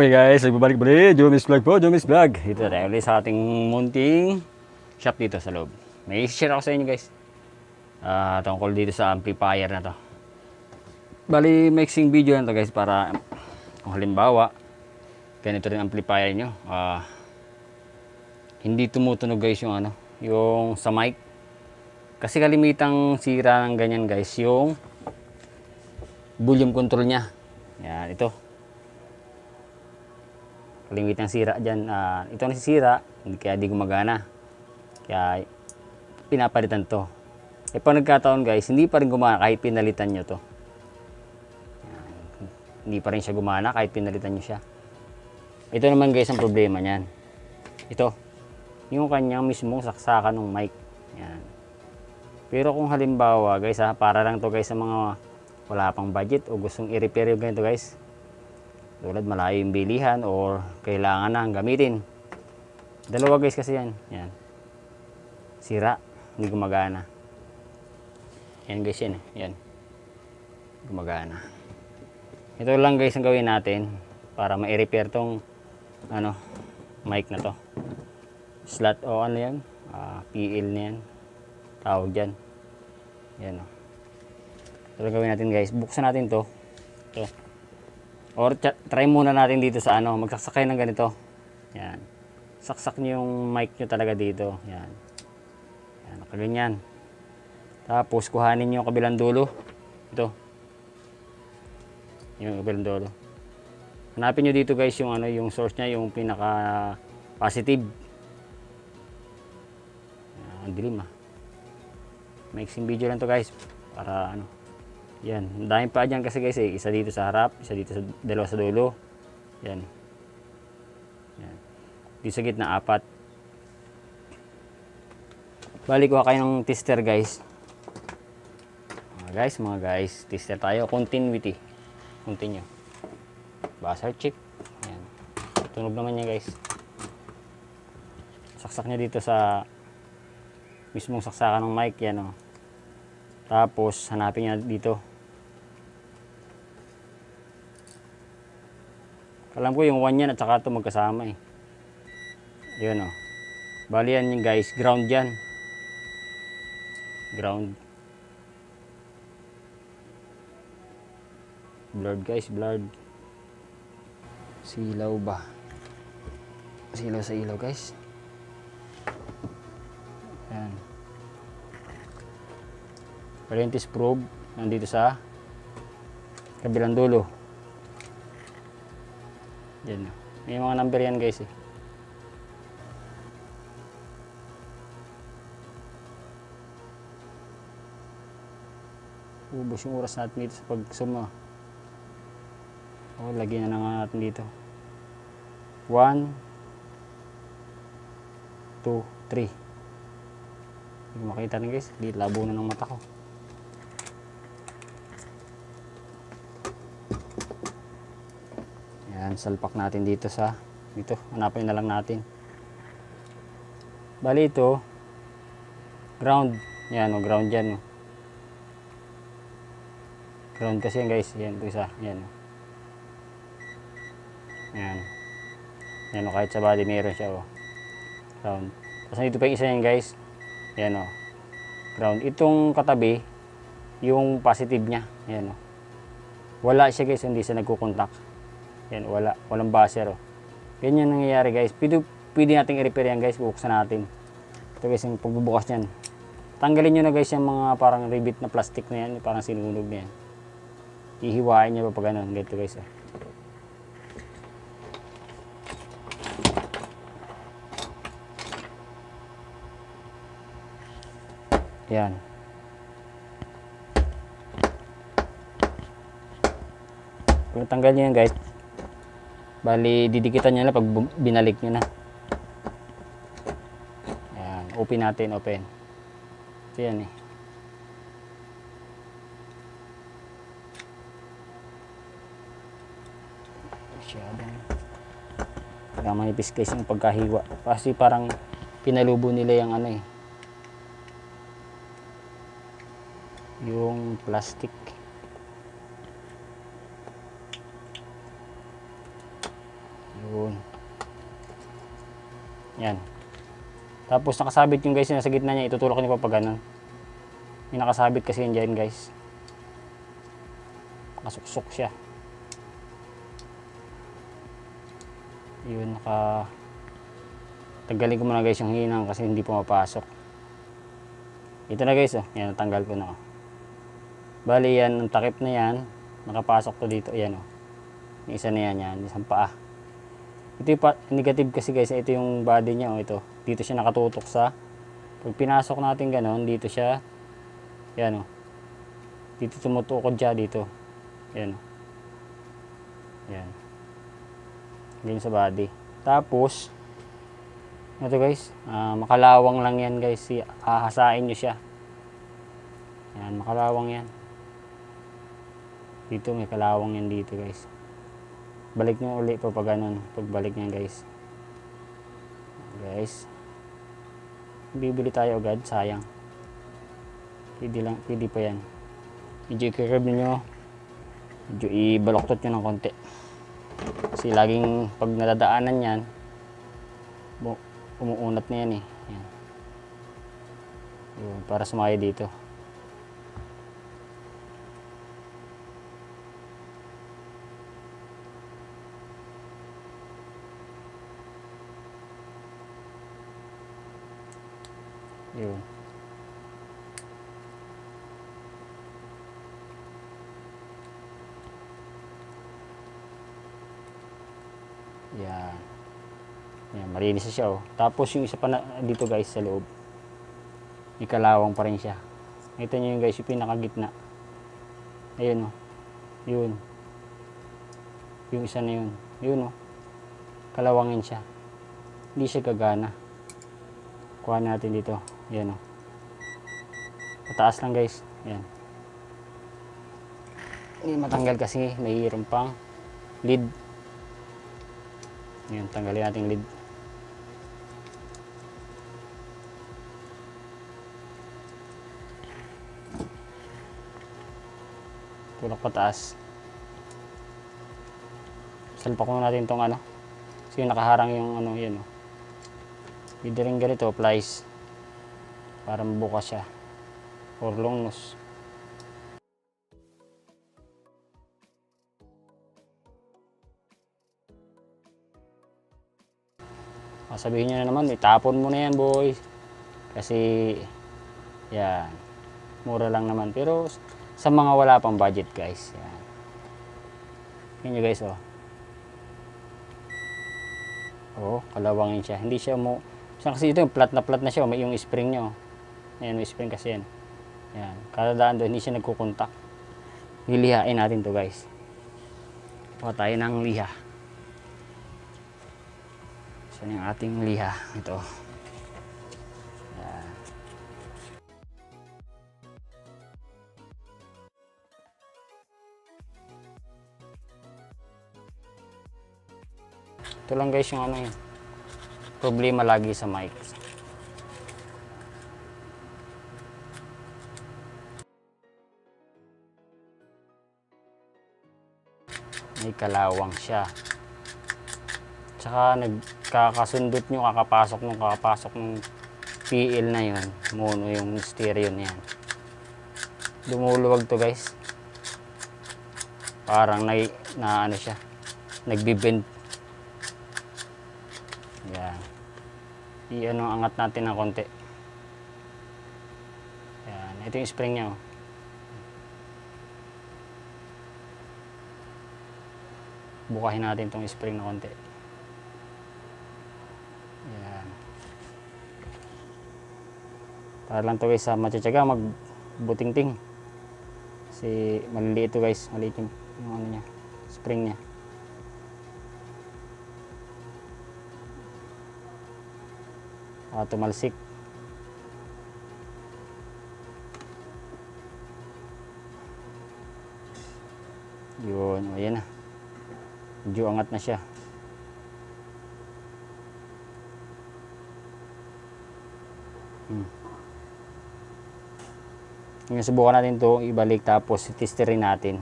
Okay guys, nagbabalik-balik, Jomis Vlog po, Jomis Vlog. Dito tayo ulit sa ating munting shop dito sa loob. May i-share ako sa inyo guys. Tungkol dito sa amplifier na to. Bali, mixing video na to guys para kung halimbawa, ganito rin amplifier nyo. Hindi tumutunog guys yung ano, yung sa mic. Kasi kalimitang sira ng ganyan guys, yung volume control niya. Yan, ito. Kalimitang sira dyan. Ito nasisira, kaya di gumagana. Kaya pinapalitan to. Pag nagkataon guys, hindi pa rin gumana kahit pinalitan nyo to. Yan. Hindi pa rin siya gumana kahit pinalitan nyo siya. Ito naman guys ang problema niyan. Ito. Yung kanyang mismong saksakan ng mic. Yan. Pero kung halimbawa guys para lang to guys sa mga wala pang budget o gustong i-repair yung ganito guys. Tulad malayo yung bilihan or kailangan na gamitin. Dalawa guys kasi yan. Yan. Sira. Hindi gumagana. Yan guys yan. Yan. Gumagana. Ito lang guys ang gawin natin para ma-repair tong ano, mic na to. Slot o ano yan. PL na yan. Tawag dyan. Yan o. Ito lang gawin natin guys. Buksan natin to. Ito. Or try muna natin dito sa ano, magsaksak kayo ng ganito. Yan. Saksak niyo yung mic nyo talaga dito. Yan. Yan, nakaganyan. Tapos kuhanin niyo yung kabilang dulo. Ito. Yung kabilang dulo. Hanapin niyo dito guys yung ano, yung source niya, yung pinaka positive. Yan, ang dilim Mixing video lang to guys para ano. Yan, dahil pa dyan kasi guys isa dito sa harap, isa dito sa dalawa sa dulo. Yan. Yan. Dito sa gitna 4. Balik ko kayo ng tester guys. Mga guys, tester tayo. Continuity. Continue. Buzzer check. Yan. Tunog naman yan guys. Saksak niya dito sa mismong saksakan ng mic. Yan o. Tapos hanapin niya dito. Alam ko yung 1 yan at saka ito magkasama Yun o. Bali yan yung guys. Ground yan. Ground. Blurred guys. Blurred. Silaw ba? Silaw sa ilaw guys. Yan. Parentis probe. Nandito sa kabilang dulo. Yan. May mga number yan guys Ubos yung oras natin dito sa pag-suma. Lagyan na nga natin dito. 1, 2, 3. Hindi makita rin guys. Di labo na ng mata ko. Yan, salpak natin dito sa dito. Hanapin na lang natin. Bali ito ground. Yan o, ground dyan. Ground kasi yan guys. Yan, ito isa. Yan. Yan. Yan o, kahit sa body meron siya o. Ground. Tapos dito pa yung isa yan guys. Yan o. Ground. Itong katabi, yung positive niya. Yan o. Wala siya guys, hindi siya nagkukontak. Yan, walang buzzer Ganyan nangyayari guys. Pwede nating i-repair yan guys. Bubuksan natin. Ito guys, yung pagbubukas niyan. Tanggalin nyo na guys yung mga parang rivet na plastic na yan. Parang sinunog na yan. Ihiwain nyo pa pag ganun. Ganito guys Yan. Kung tanggal nyo yan guys, bali didikitan nyo na pag binalik nyo na. Ayan, open natin, open. Ito yan Kaya manipis guys yung pagkahiwa. Kasi parang pinalubo nila yung ano yung plastic. Yun. Yan. Tapos nakasabit yung guys na sa gitna niya, itutulak niyo pa pag ganun. May nakasabit kasi yun dyan guys. Nakasuksok siya. Yun, tagalin ko muna guys yung hinang kasi hindi pumapasok. Ito na guys, oh. Yan, tanggal ko na. Oh. Bali yan, ang takip na yan, nakapasok to dito. Yan, oh. Yung isa na yan, isang paa. Ito yung negative kasi guys, ito yung body niya, oh. Ito, dito siya nakatutok sa, pag pinasok natin ganon, dito siya, yan, oh. Dito tumutukod siya, dito. Yan, oh. Yan. Ganyan sa body. Tapos, ito guys, makalawang lang yan guys, hahasain nyo siya. Yan, makalawang yan. Dito may kalawang yan dito guys. Balik nyo ulit po pag ganun, pagbalik nyan guys. Guys, bibili tayo agad, sayang. Pwede pa yan. Medyo i-curve nyo, medyo ibaloktot nyo ng konti. Kasi laging pag nadadaanan yan, umuunat na yan eh. Yan. Yun, para sumaya dito. Yun. Yan. Yan, malinis siya oh. Tapos yung isa pa na dito guys sa loob. May kalawang pa rin siya. Nakita niyo yung guys yung pinakagitna. Ayun oh. Yun. Yung isa na yun. Yun oh. Kalawangin siya. Hindi siya gagana. Kuha natin dito. Yan oh. Pataas lang guys. Yan. Hindi matanggal kasi mayroon pang lid. Yan, tanggalin natin lid. Tulak pataas. Salpak ko natin tong ano. Kasi nakaharang yung ano, yan o. Pwede rin ganito, plies. Para mabukas siya. Or long nose. Sabihin nyo na naman, itapon mo na yan boy. Kasi, yan. Mura lang naman. Pero, sa mga wala pang budget guys. Yan. Yan nyo guys oh. Oh, kalawangin siya. Hindi siya mo, kasi ito yung flat na siya. May yung spring nyo. Ayan, may spring kasi yan. Yan. Kadadaan doon, hindi siya nagkukontak. Lilihain natin to guys. Kuha tayo ng liha. Saan yung ating liha? Ito. Yan. Ito lang guys yung ano yun. Problema lagi sa mic. May kalawang siya. Tsaka nagkakasundot nyo, kakapasok ng PL na yun. Mono yung stereo niyan. Lumuluwag to guys. Parang na ano siya. Nagbibend. Yan. I-ano angat natin ng konti. Yan. Ito yung spring niya. Oh. Bukahin natin itong spring na konti. Yan. Para lang ito guys sa matyatsyaga magbuting-ting. Kasi maliliit ito guys. Maliit yung ano niya. Spring niya. Tumalsik. Yun. O yan na. Medyo angat na siya. Ngayon subukan natin to ibalik tapos testerin natin.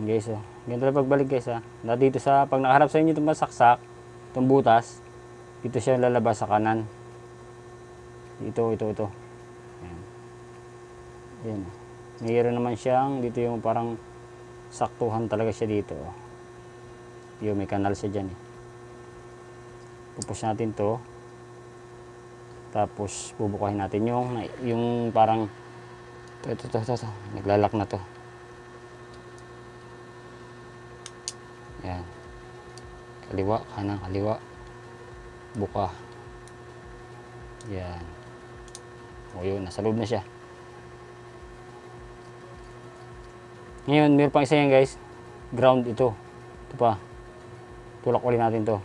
Guys oh. Ganito lang pagbalik guys ha. Dito sa pag nakaharap sa inyo itong masaksak, itong butas, dito siya lalabas sa kanan. Ito. Ayan. Ayan. Mayroon naman siyang, dito yung parang saktuhan talaga siya dito. Yung may kanal siya dyan eh. Pupus natin to. Tapos bubukahin natin yung parang ito. Naglalak na to. Ayan. Kaliwa, kanan, kaliwa. Buka. Ayan. O yun, nasa loob na siya. Ngayon, meron pang isa yan guys. Ground ito. Ito pa. Tulak ulit natin to.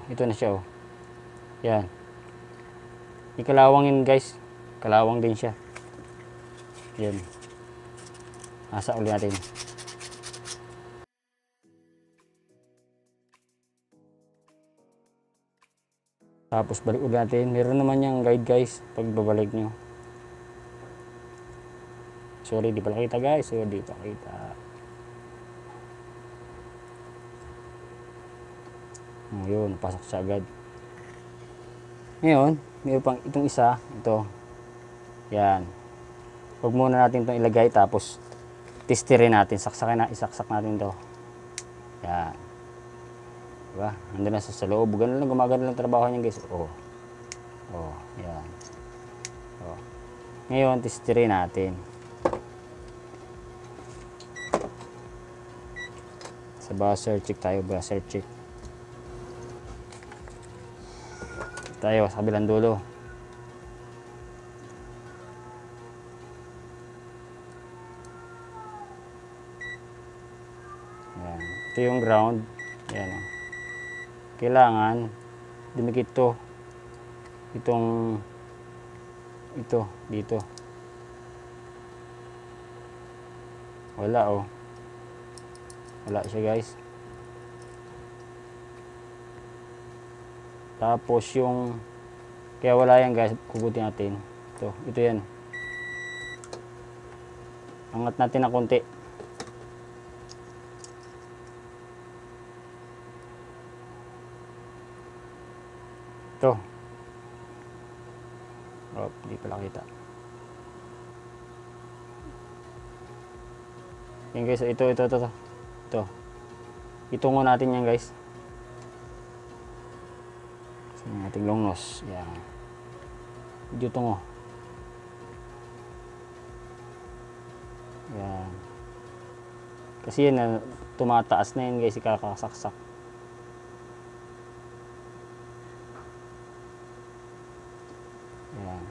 Ito na siya oh. Yan. Ikalawang yun guys. Kalawang din siya. Yan. Asa ulit natin. Tapos balik ulit natin. Meron naman yung guide guys. Pag babalik nyo. Sorry, di pala kita guys. Sorry, di pa kita. Yun, pasok siya agad. Ngayon, mayroon pang itong isa. Ito. Yan. Huwag muna natin itong ilagay. Tapos, testerin natin. Isaksak natin ito. Yan. Diba? Nandun na sa loob. Ganun lang, gumagano lang trabaho niya guys. Yan. Ngayon, testerin natin. Sa buzzer check tayo, buzzer check. Tayo sa kabilang dulo. Yan. Ito yung ground. Yan. Kailangan dumikit to. Ito dito. Wala oh. Wala siya guys. Tapos yung kaya wala yan guys, kukutin natin. Ito yan. Angat natin na konti. Ito. Hindi pala kita. Yan guys, ito. Itungo natin yan guys. Sa ating long nose. Yan. Medyo tungo. Yan. Kasi yan na tumataas na yan guys, ikakasaksak. Yan.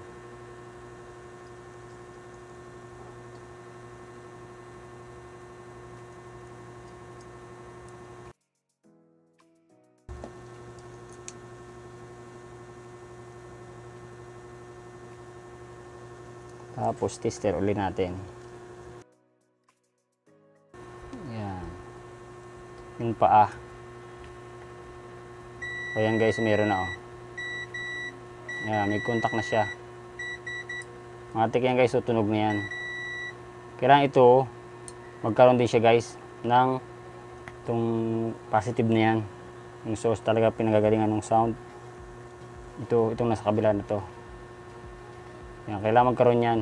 Tapos tester ulit natin. Yan. Yung paa. O yan guys, meron na oh. Yan, may contact na siya. Matik yan guys, tunog na yan. Kailangan ito, magkaroon din siya guys ng itong positive na yan. Yung source talaga pinagagalingan ng sound. Itong nasa kabila na to. Yan, kailangan magkaroon yan.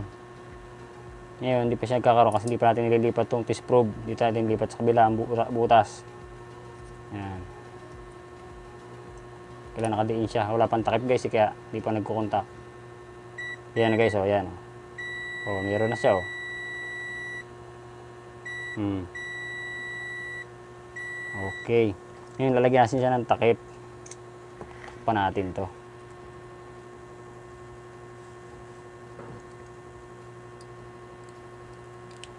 Ngayon, hindi pa siya nagkakaroon kasi hindi pa natin nililipat itong test probe. Dito natin nililipat sa kabila ang butas. Yan. Kailangan nakadiin siya. Wala pang takip guys, kaya hindi pa nagkukontak. Yan guys, oh, yan. Oh, meron na siya, oh. Okay. Ngayon, lalagyan natin siya ng takip. Pa natin to.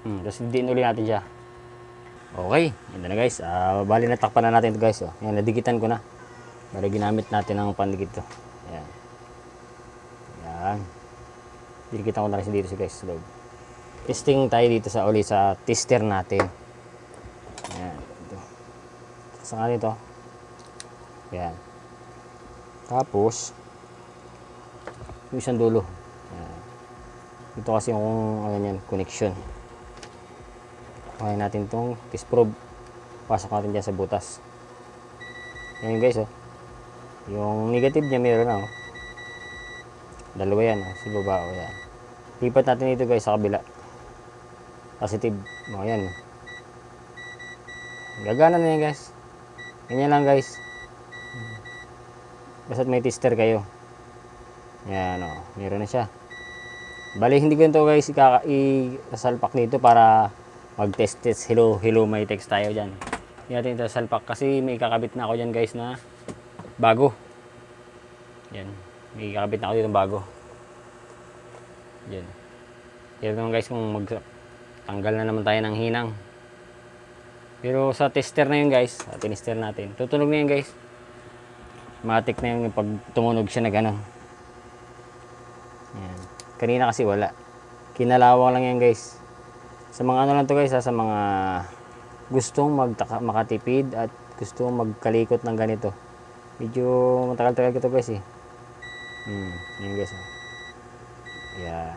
Tapos diin ulit natin siya. Okay, yun na guys. Bali natakpan na natin ito guys. Oh. Yan, nadikitan ko na. Bali ginamit natin ang pandikit to. Yan. Yan. Dikitan ko na rin dito sa guys. So, testing tayo dito sa uli sa tester natin. Yan. Ito. Saka nito. Yan. Tapos, yung isang dulo. Yan. Ito kasi yung ano yan, connection. Kuhain natin itong test probe. Pasok natin dyan sa butas. Yan guys, oh. Yung negative niya meron na, oh. Dalawa yan, oh. Sa baba, oh. Yan. Lipat natin ito guys sa kabila. Positive. Oh, yan. Gagana na yan guys. Ganyan lang guys. Basta't may tester kayo. Yan, oh. Meron na siya. Bali, hindi ko ito guys isasalpak dito para mag-test. Hello, may text tayo dyan. Hindi natin ito salpak kasi may kakabit na ako dyan guys na bago. Yan. May kakabit na ako dito bago. Yan. Yan naman guys kung tanggal na naman tayo ng hinang. Pero sa tester na yun guys, tinister natin. Tutunog na yun guys. Matik na yun pag tumunog siya na gano'n. Yan. Kanina kasi wala. Kinalawang lang yan guys. Sa mga ano lang to guys, sa mga gustong makatipid at gustong magkalikot ng ganito. Medyo matagal-tagal ko to guys eh. Yan guys. Oh. Yan.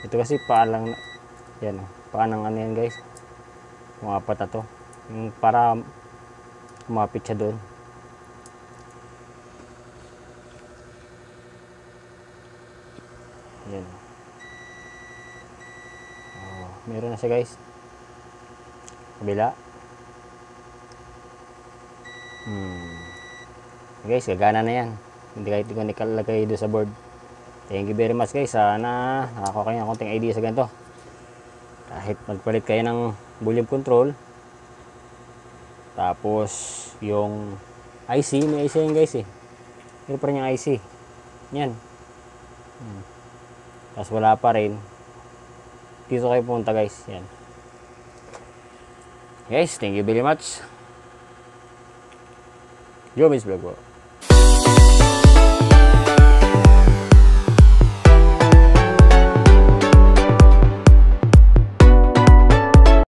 Ito kasi paalang, yan oh. Paanang ano yan guys. Yung apat na to. Yung para kumapit siya doon. Yan. Oh, meron na siya guys. Kabila. Guys, gagana na yan. Hindi kahit ko nikalagay doon sa board. Thank you very much guys. Sana nakakuha kayo ng konting idea sa ganito. Kahit magpalit kayo ng volume control. Tapos yung IC, may IC yan guys eh. Meron pa rin yung IC. Yan. Tapos wala pa rin. Dito kayo pumunta guys. Yan. Guys, thank you very much. Jomis Vlog po.